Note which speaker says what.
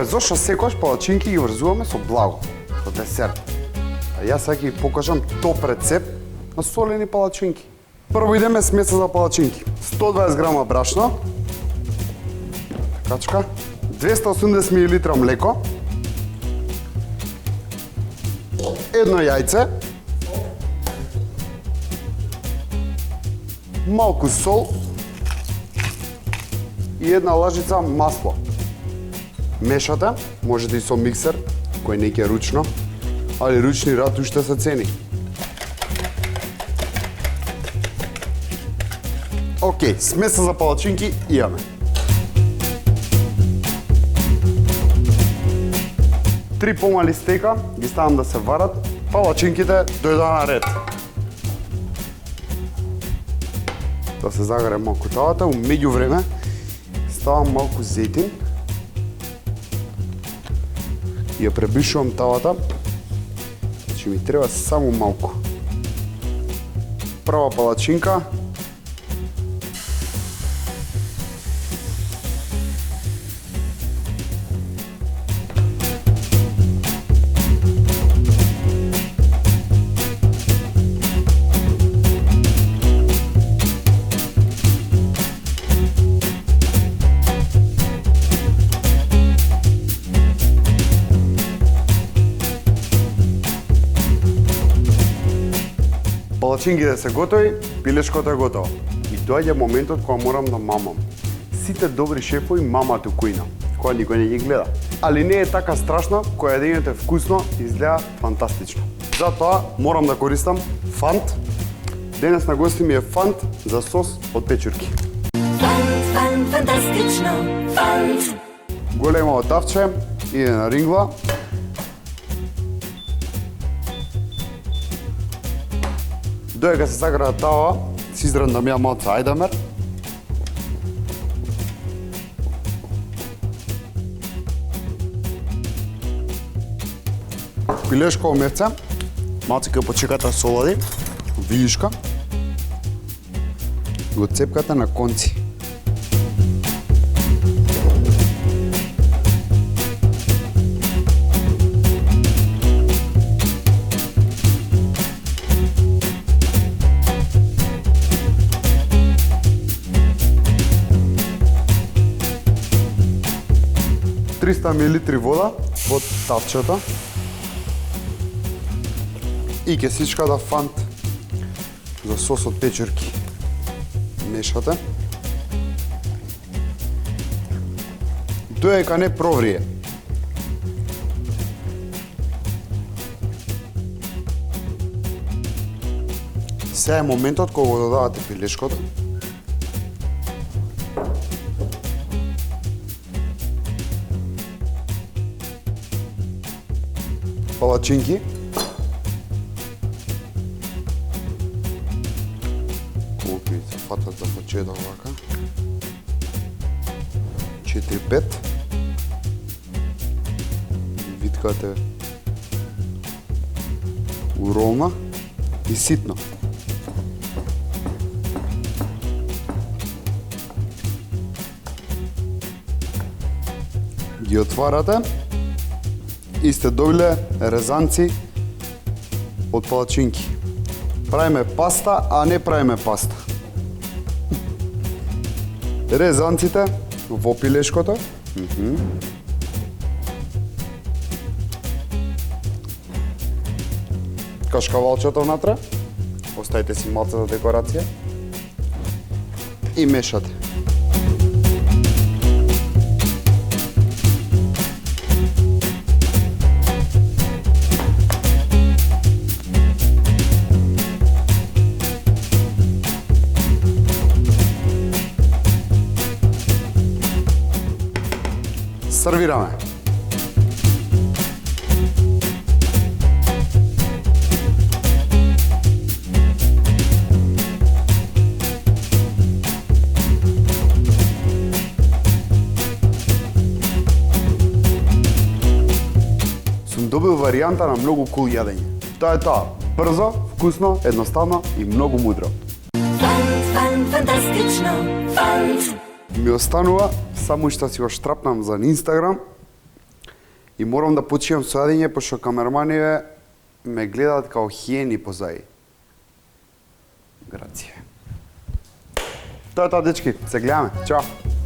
Speaker 1: зошто секогаш палачинки ги врзуваме со благо, со десерт. А јас сега ќе покажам топ рецепт на солени палачинки. Прво идеме смеса за палачинки. 120 грама брашно, качка, 280 мл млеко, едно јајце, малку сол и една лажица масло. Мешате, можете и со миксер, кој не ќе ручно, али ручни рад уште се цени. Океј, смеса за палачинки имаме. 3 помали стека ги ставам да се варат, палачинките дојдоа на ред. Да се загре малку тавата, умеѓу време ставам малку зетин и ја пребришувам тавата, значи ми треба само малку. Прва палачинка, палачинките се готови, пилешкото е готово. И доаѓа моментот кога морам да мамам. Сите добри шефови мамат у кујна, која никој не ги гледа. Али не е така страшно, кога јадењето е вкусно и изгледа фантастично. Затоа морам да користам фант. Денес на гости ми е фант за сос од печурки.
Speaker 2: Фант, фантастично, фант.
Speaker 1: Големо тавче иде на рингла. Додека се заграда тава, си израндам ја малце ајдамер. Пилешко мевце, малце кај почеката солади, вилишка, го цепкате на конци. милилитри вода во тавчето и кесичката фант за сос од печурки. Мешате. Додека не проврие. Сега е моментот кога го додавате пилешкото. Палачинки. Колку се фатат за почета овака. 4-5. Виткате уролна и ситно. Ги отварате и сте добиле резанци од палачинки. Правиме паста, а не правиме паста. Резанците во пилешкото. Кашкавалчето внатре. Оставите си малце за декорација. И мешате. Сервираме. Сум добил варијанта на многу кул јадење. Тоа е тоа. Брзо, вкусно, едноставно и многу мудро.
Speaker 2: Фантастично, фант.
Speaker 1: Ми останува само што си го штрапнам за Инстаграм И морам да почивам со јадење, пошто камераманиве ме гледаат као хиени позади. Грација. Тоа е тоа, дечки. Се гледаме. Чао.